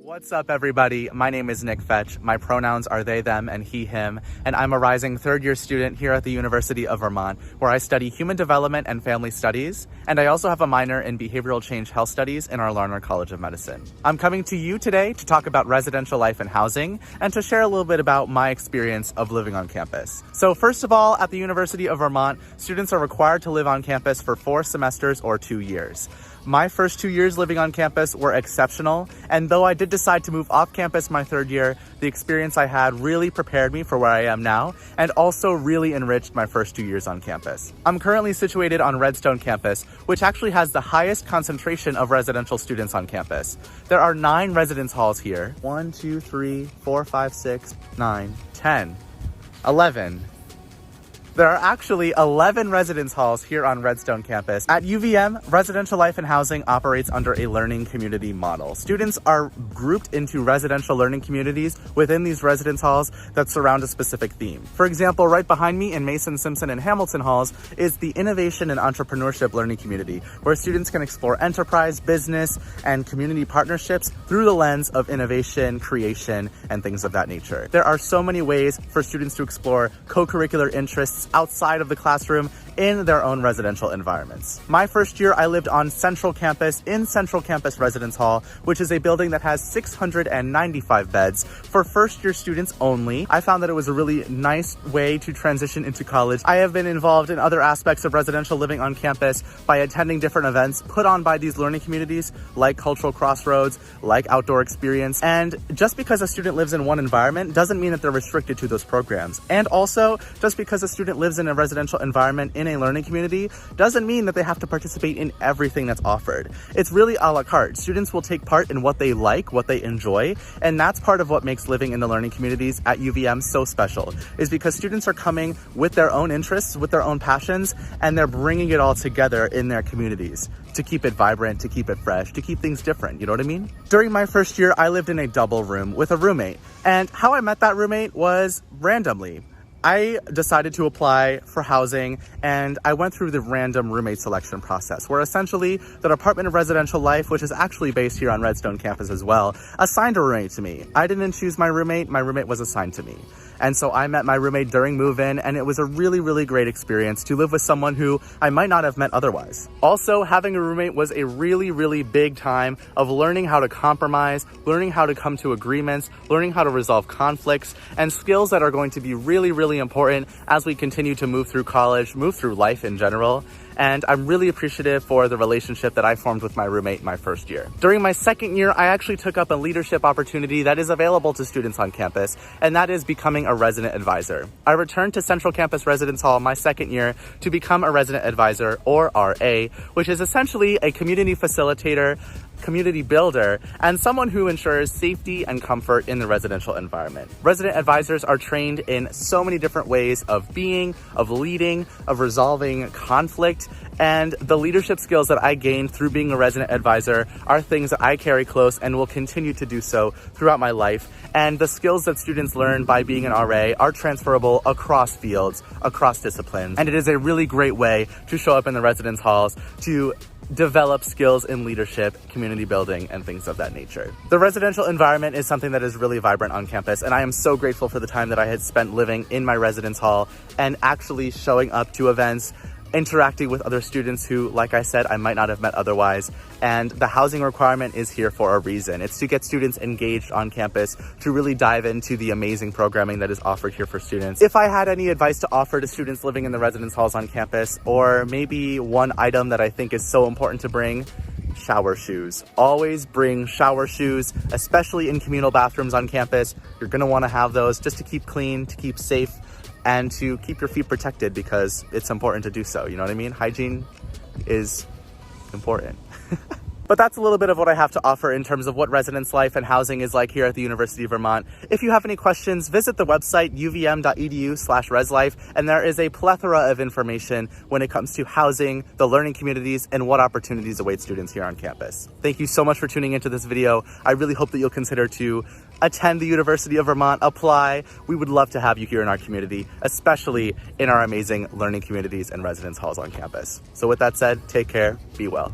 What's up, everybody? My name is Nick Fetch. My pronouns are they, them, and he, him, and I'm a rising third-year student here at the University of Vermont, where I study human development and family studies, and I also have a minor in behavioral change health studies in our Larner College of Medicine. I'm coming to you today to talk about residential life and housing, and to share a little bit about my experience of living on campus. So first of all, at the University of Vermont, students are required to live on campus for 4 semesters or 2 years. My first 2 years living on campus were exceptional, and though I did decide to move off campus my third year, the experience I had really prepared me for where I am now, and also really enriched my first 2 years on campus. I'm currently situated on Redstone campus, which actually has the highest concentration of residential students on campus. There are 9 residence halls here. 1, 2, 3, 4, 5, 6, 9, 10, 11. There are actually 11 residence halls here on Redstone campus. At UVM, residential life and housing operates under a learning community model. Students are grouped into residential learning communities within these residence halls that surround a specific theme. For example, right behind me in Mason, Simpson, and Hamilton halls is the Innovation and Entrepreneurship Learning Community, where students can explore enterprise, business, and community partnerships through the lens of innovation, creation, and things of that nature. There are so many ways for students to explore co-curricular interests outside of the classroom in their own residential environments. My first year, I lived on Central Campus in Central Campus Residence Hall, which is a building that has 695 beds for first-year students only. I found that it was a really nice way to transition into college. I have been involved in other aspects of residential living on campus by attending different events put on by these learning communities, like Cultural Crossroads, like Outdoor Experience. And just because a student lives in one environment doesn't mean that they're restricted to those programs. And also, just because a student lives in a residential environment in a learning community doesn't mean that they have to participate in everything that's offered. It's really a la carte. Students will take part in what they like, what they enjoy, and that's part of what makes living in the learning communities at UVM so special, is because students are coming with their own interests, with their own passions, and they're bringing it all together in their communities to keep it vibrant, to keep it fresh, to keep things different, you know what I mean? During my first year, I lived in a double room with a roommate, and how I met that roommate was randomly. I decided to apply for housing, and I went through the random roommate selection process, where essentially the Department of Residential Life, which is actually based here on Redstone campus as well, assigned a roommate to me. I didn't choose my roommate was assigned to me. And so I met my roommate during move-in, and it was a really, really great experience to live with someone who I might not have met otherwise. Also, having a roommate was a really, really big time of learning how to compromise, learning how to come to agreements, learning how to resolve conflicts, and skills that are going to be really, really important as we continue to move through college, move through life in general. And I'm really appreciative for the relationship that I formed with my roommate my first year. During my second year, I actually took up a leadership opportunity that is available to students on campus, and that is becoming a resident advisor. I returned to Central Campus Residence Hall my second year to become a resident advisor, or RA, which is essentially a community facilitator, community builder, and someone who ensures safety and comfort in the residential environment. Resident advisors are trained in so many different ways of being, of leading, of resolving conflict, and the leadership skills that I gained through being a resident advisor are things that I carry close and will continue to do so throughout my life. And the skills that students learn by being an RA are transferable across fields, across disciplines, and it is a really great way to show up in the residence halls to develop skills in leadership, community building, and things of that nature. The residential environment is something that is really vibrant on campus, and I am so grateful for the time that I had spent living in my residence hall and actually showing up to events, interacting with other students who, like I said, I might not have met otherwise. And the housing requirement is here for a reason. It's to get students engaged on campus, to really dive into the amazing programming that is offered here for students. If I had any advice to offer to students living in the residence halls on campus, or maybe one item that I think is so important to bring, shower shoes. Always bring shower shoes, especially in communal bathrooms on campus. You're gonna wanna have those just to keep clean, to keep safe, and to keep your feet protected, because it's important to do so. You know what I mean? Hygiene is important. But that's a little bit of what I have to offer in terms of what residence life and housing is like here at the University of Vermont. If you have any questions, visit the website uvm.edu/reslife, and there is a plethora of information when it comes to housing, the learning communities, and what opportunities await students here on campus. Thank you so much for tuning into this video. I really hope that you'll consider to attend the University of Vermont, apply. We would love to have you here in our community, especially in our amazing learning communities and residence halls on campus. So with that said, take care, be well.